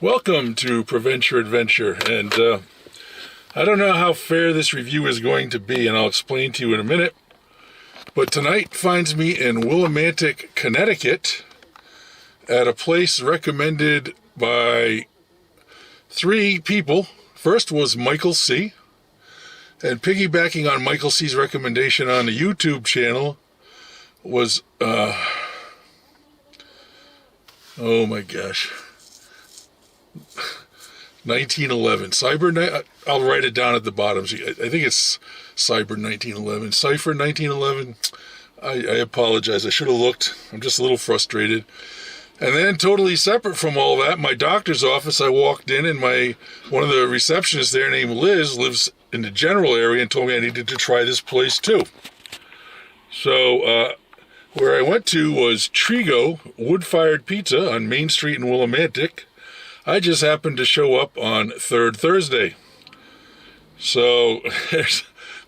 Welcome to Prevent Your Adventure, and I don't know how fair this review is going to be, and I'll explain to you in a minute, but tonight finds me in Willimantic, Connecticut, at a place recommended by 3 people. First was Michael C., and piggybacking on Michael C.'s recommendation on the YouTube channel was, oh my gosh, 1911. I'll write it down at the bottom. I think it's Cyber 1911. Cypher 1911. I apologize. I should have looked. I'm just a little frustrated. And then totally separate from all that, my doctor's office, I walked in and one of the receptionists there named Liz lives in the general area and told me I needed to try this place too. So where I went to was Trigo Wood-Fired Pizza on Main Street in Willimantic. I just happened to show up on 3rd Thursday. So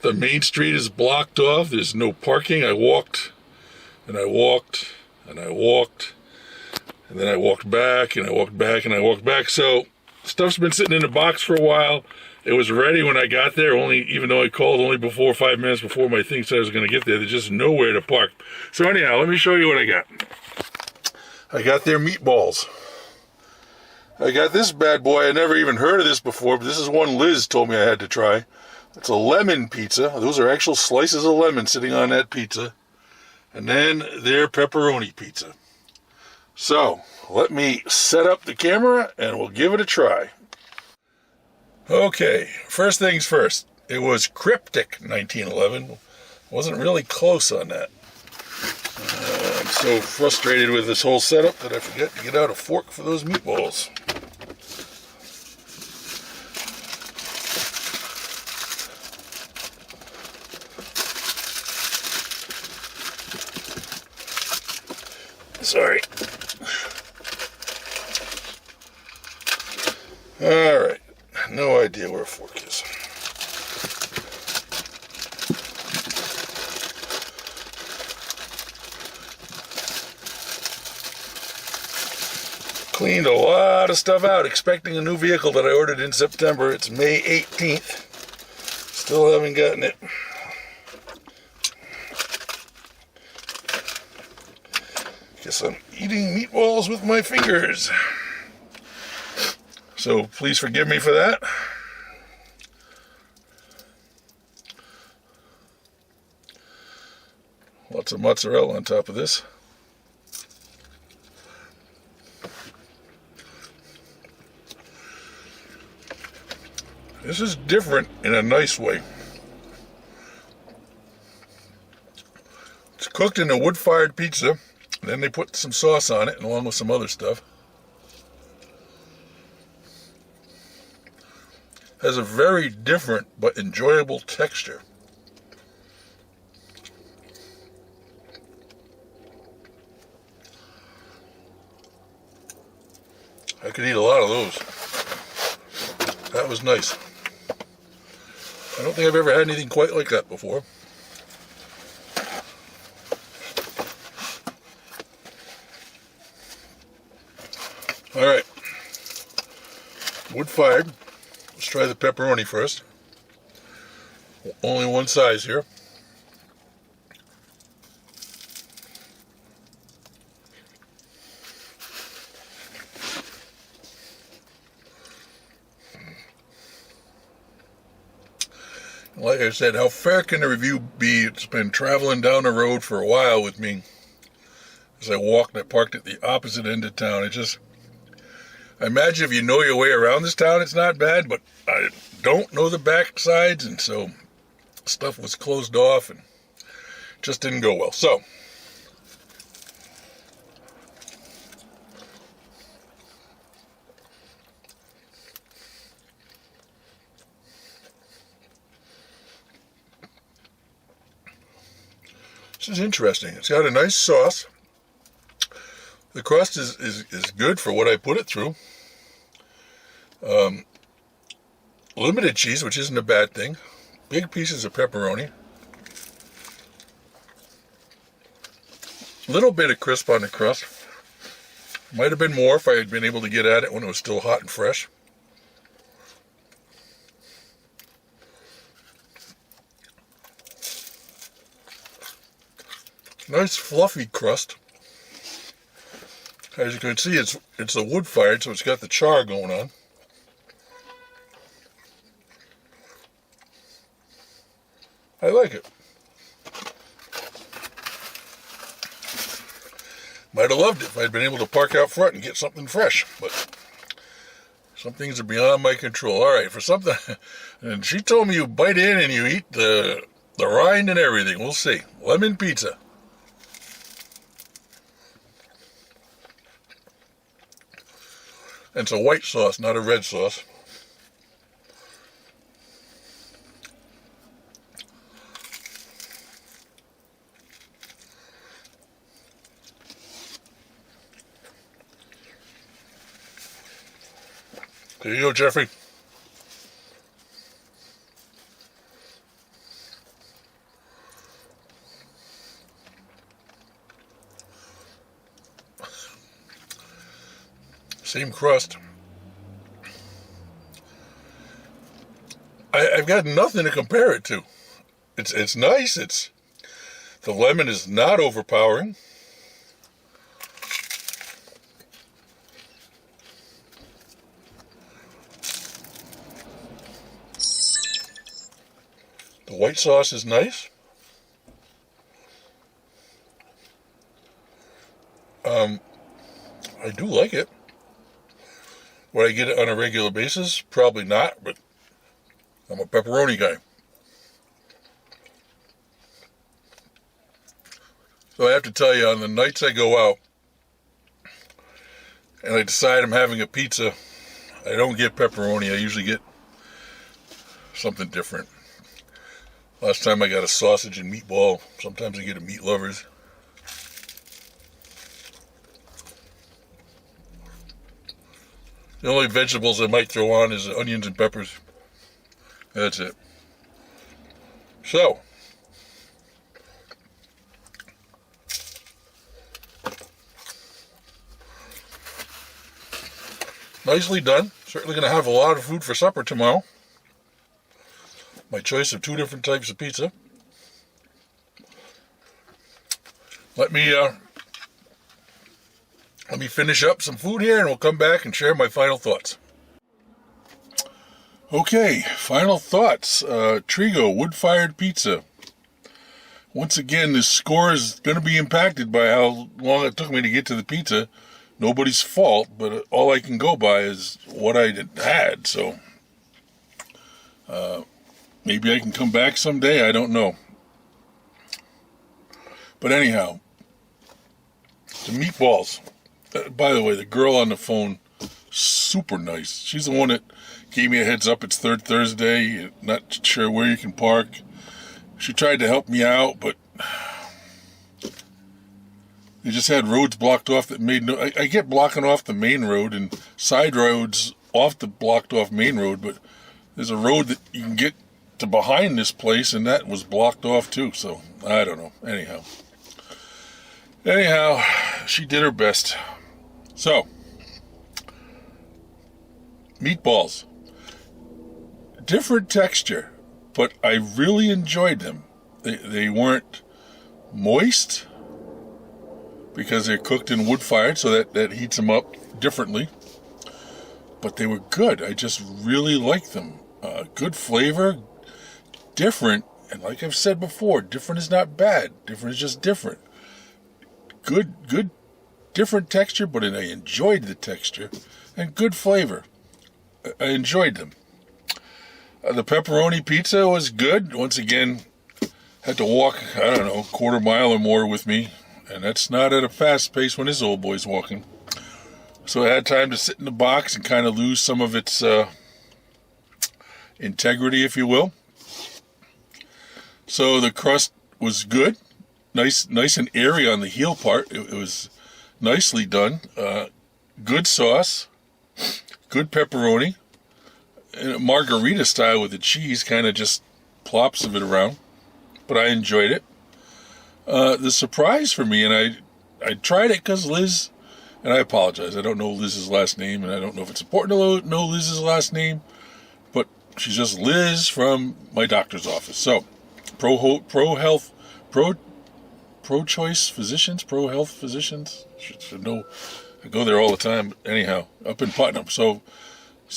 the main street is blocked off. There's no parking. I walked, and I walked, and I walked, and then I walked back, and I walked back, and I walked back. So stuff's been sitting in a box for a while. It was ready when I got there, even though I called only 5 minutes before my thing said I was going to get there. There's just nowhere to park. So anyhow, let me show you what I got. I got their meatballs. I got this bad boy. I never even heard of this before, but this is one Liz told me I had to try. It's a lemon pizza. Those are actual slices of lemon sitting on that pizza. And then their pepperoni pizza. So, let me set up the camera and we'll give it a try. Okay, first things first. It was Cryptic 1911. Wasn't really close on that. I'm so frustrated with this whole setup that I forget to get out a fork for those meatballs. Sorry. Alright, no idea where a fork is. Cleaned a lot of stuff out, expecting a new vehicle that I ordered in September. It's May 18th. Still haven't gotten it. Guess I'm eating meatballs with my fingers. So please forgive me for that. Lots of mozzarella on top of this. This is different in a nice way. It's cooked in a wood-fired pizza. Then they put some sauce on it, along with some other stuff. Has a very different but enjoyable texture. I could eat a lot of those. That was nice. I don't think I've ever had anything quite like that before. Alright. Wood-fired. Let's try the pepperoni first. Only one size here. Like I said, how fair can the review be? It's been traveling down the road for a while with me. As I walked, I parked at the opposite end of town. I imagine if you know your way around this town, it's not bad, but I don't know the back sides, and so stuff was closed off and just didn't go well. So, this is interesting. It's got a nice sauce. The crust is good for what I put it through. Limited cheese, which isn't a bad thing. Big pieces of pepperoni. Little bit of crisp on the crust. Might have been more if I had been able to get at it when it was still hot and fresh. Nice fluffy crust. As you can see, it's a wood fired, so it's got the char going on. I like it. Might have loved it if I'd been able to park out front and get something fresh, but some things are beyond my control. All right, for something, and she told me you bite in and you eat the rind and everything. We'll see. Lemon pizza. And it's a white sauce, not a red sauce. There you go, Jeffrey. Same crust. I've got nothing to compare it to. It's nice. The lemon is not overpowering. The white sauce is nice. I do like it. Would I get it on a regular basis? Probably not, but I'm a pepperoni guy. So I have to tell you, on the nights I go out and I decide I'm having a pizza, I don't get pepperoni. I usually get something different. Last time I got a sausage and meatball. Sometimes I get a meat lovers. The only vegetables I might throw on is onions and peppers. That's it. So, nicely done. Certainly going to have a lot of food for supper tomorrow. My choice of 2 different types of pizza. Let me finish up some food here and we'll come back and share my final thoughts. Okay, final thoughts. Trigo wood-fired pizza. Once again, this score is going to be impacted by how long it took me to get to the pizza. Nobody's fault, but all I can go by is what I had. So maybe I can come back someday. I don't know. But anyhow, the meatballs. By the way, the girl on the phone, super nice. She's the one that gave me a heads up. It's Third Thursday. Not sure where you can park. She tried to help me out, but they just had roads blocked off that made no... I get blocking off the main road and side roads off the blocked off main road, but there's a road that you can get to behind this place, and that was blocked off too. So I don't know. Anyhow, she did her best. So, meatballs. Different texture, but I really enjoyed them. They weren't moist because they're cooked in wood fired, so that heats them up differently. But they were good. I just really liked them. Good flavor, different, and like I've said before, different is not bad. Different is just different. Good, different texture, but I enjoyed the texture, and good flavor. I enjoyed them. The pepperoni pizza was good. Once again, had to walk, I don't know, a quarter mile or more with me, and that's not at a fast pace when this old boy's walking. So I had time to sit in the box and kind of lose some of its integrity, if you will. So the crust was good. Nice and airy on the heel part. It was nicely done. Good sauce. Good pepperoni. And margarita style with the cheese, kind of just plops of it around. But I enjoyed it. The surprise for me, and I tried it because Liz And I apologize. I don't know Liz's last name, and I don't know if it's important to know Liz's last name, but she's just Liz from my doctor's office. So, pro-choice physicians, pro-health physicians, should know. I go there all the time. Anyhow, up in Putnam. So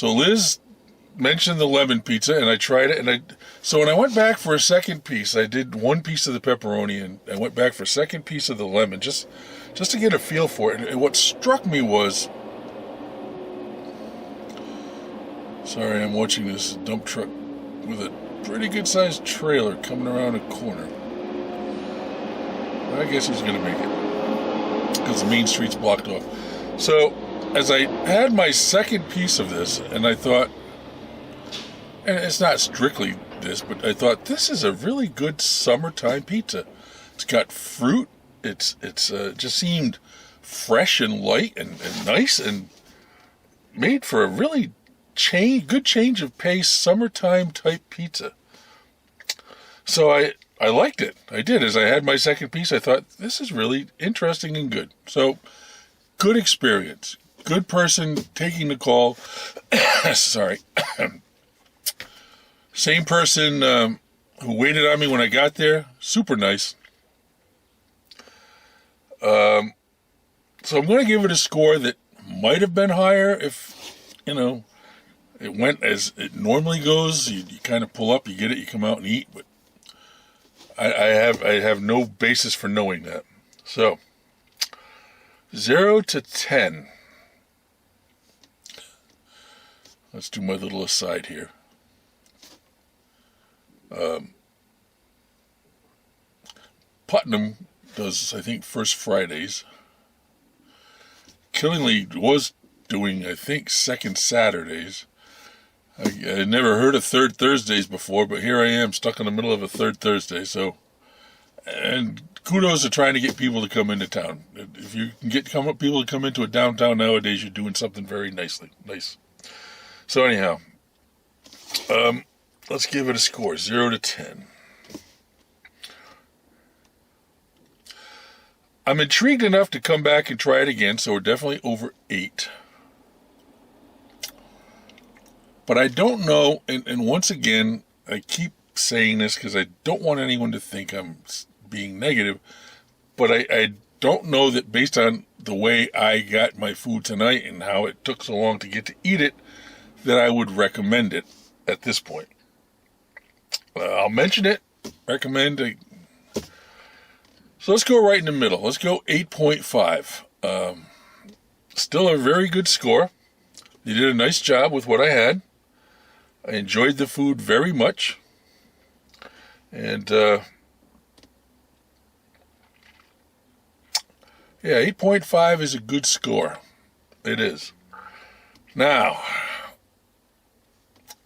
Liz mentioned the lemon pizza, and I tried it. So when I went back for a second piece, I did one piece of the pepperoni, and I went back for a second piece of the lemon, just to get a feel for it. And what struck me was, sorry, I'm watching this dump truck with a pretty good-sized trailer coming around a corner. I guess he's going to make it, because the main street's blocked off. So, as I had my second piece of this, and I thought, and it's not strictly this, but I thought, this is a really good summertime pizza. It's got fruit, it's just seemed fresh and light and nice, and made for a really good change of pace, summertime type pizza. So I liked it. I did. As I had my second piece, I thought, this is really interesting and good. So, good experience. Good person taking the call. Sorry. Same person who waited on me when I got there. Super nice. So I'm going to give it a score that might have been higher if, it went as it normally goes. You kind of pull up, you get it, you come out and eat. But I have no basis for knowing that. So, 0 to 10. Let's do my little aside here. Putnam does, I think, First Fridays. Killingly was doing, I think, Second Saturdays. I never heard of Third Thursdays before, but here I am stuck in the middle of a Third Thursday. So, and kudos to trying to get people to come into town. If you can get people to come into a downtown nowadays, you're doing something very nice. So anyhow, let's give it a score, 0 to 10. I'm intrigued enough to come back and try it again, so we're definitely over 8. But I don't know, and once again, I keep saying this because I don't want anyone to think I'm being negative, but I don't know that based on the way I got my food tonight and how it took so long to get to eat it, that I would recommend it at this point. I'll mention it, recommend it. So let's go right in the middle. Let's go 8.5. Still a very good score. You did a nice job with what I had. I enjoyed the food very much. And, 8.5 is a good score. It is. Now,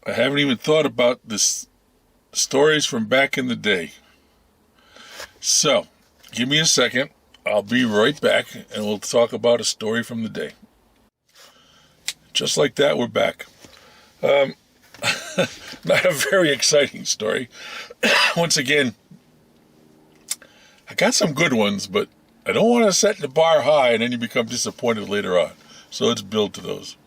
I haven't even thought about this stories from back in the day. So, give me a second. I'll be right back, and we'll talk about a story from the day. Just like that, we're back. Not a very exciting story. Once again, I got some good ones, but I don't want to set the bar high and then you become disappointed later on. So let's build to those.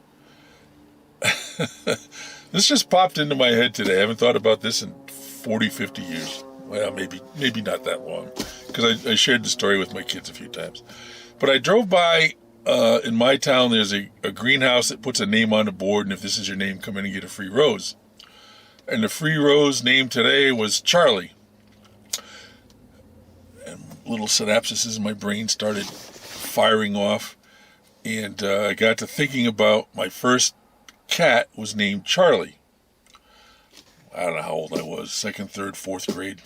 This just popped into my head today. I haven't thought about this in 40, 50 years. Well, maybe not that long, because I shared the story with my kids a few times. But I drove by, in my town, there's a greenhouse that puts a name on the board, and if this is your name, come in and get a free rose. And the free rose name today was Charlie. And little synapses in my brain started firing off, and I got to thinking about my first cat was named Charlie. I don't know how old I was, 2nd, 3rd, 4th grade.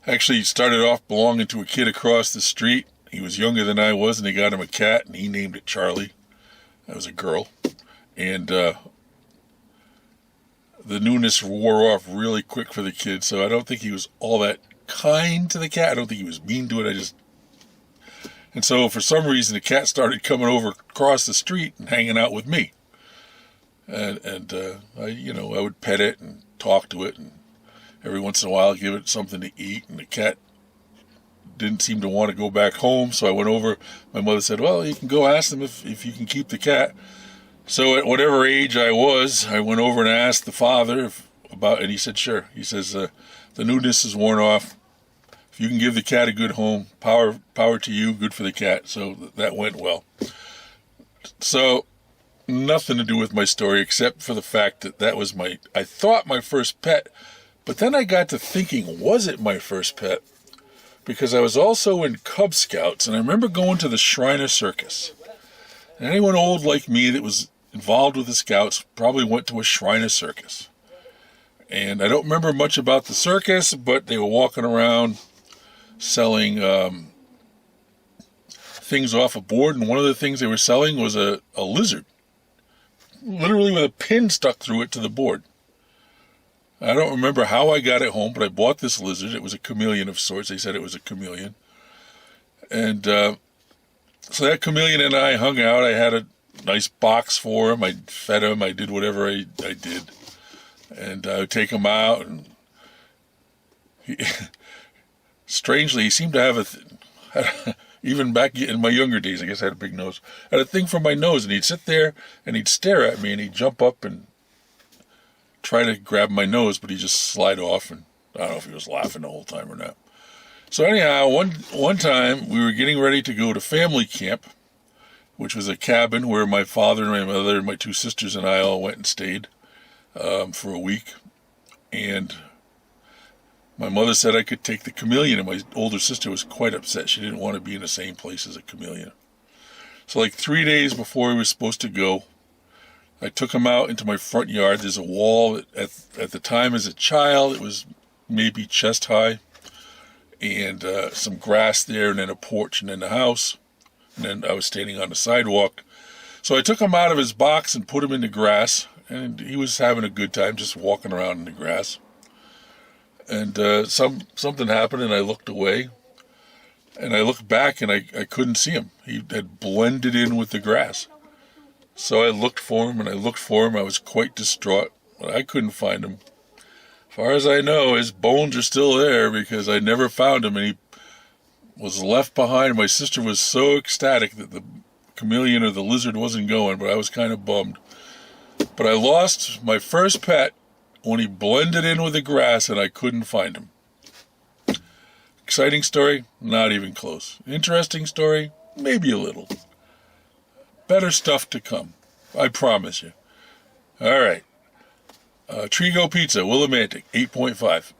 Actually started off belonging to a kid across the street. He was younger than I was, and they got him a cat, and he named it Charlie. That was a girl. And the newness wore off really quick for the kid, so I don't think he was all that kind to the cat. I don't think he was mean to it. And so for some reason, the cat started coming over across the street and hanging out with me. And I would pet it and talk to it, and every once in a while give it something to eat, and the cat didn't seem to want to go back home, so I went over. My mother said, well, you can go ask them if you can keep the cat. So at whatever age I was, I went over and asked the father and he said, sure. He says, the newness is worn off. If you can give the cat a good home, power to you, good for the cat. So that went well. So nothing to do with my story except for the fact that was I thought my first pet, but then I got to thinking, was it my first pet? Because I was also in Cub Scouts, and I remember going to the Shriner Circus. And anyone old like me that was involved with the Scouts probably went to a Shriner Circus. And I don't remember much about the circus, but they were walking around selling things off a board, and one of the things they were selling was a lizard, literally with a pin stuck through it to the board. I don't remember how I got it home, but I bought this lizard. It was a chameleon of sorts. They said it was a chameleon. And so that chameleon and I hung out. I had a nice box for him. I fed him. I did whatever I did. And I would take him out. And strangely, he seemed to have even back in my younger days, I guess I had a big nose. I had a thing for my nose, and he'd sit there and he'd stare at me, and he'd jump up and try to grab my nose, but he'd just slide off, and I don't know if he was laughing the whole time or not. So anyhow, one time we were getting ready to go to family camp, which was a cabin where my father and my mother and my two sisters and I all went and stayed for a week. And my mother said I could take the chameleon, and my older sister was quite upset. She didn't want to be in the same place as a chameleon. So like 3 days before we were supposed to go, I took him out into my front yard. There's a wall. At the time as a child, it was maybe chest high, and some grass there, and then a porch, and then the house. And then I was standing on the sidewalk. So I took him out of his box and put him in the grass, and he was having a good time just walking around in the grass. And something happened, and I looked away, and I looked back, and I couldn't see him. He had blended in with the grass. So I looked for him, and I looked for him. I was quite distraught, but I couldn't find him. As far as I know, his bones are still there because I never found him, and he was left behind. My sister was so ecstatic that the chameleon or the lizard wasn't going, but I was kind of bummed. But I lost my first pet when he blended in with the grass, and I couldn't find him. Exciting story? Not even close. Interesting story? Maybe a little. Better stuff to come, I promise you. All right. Trigo Pizza, Willimantic, 8.5.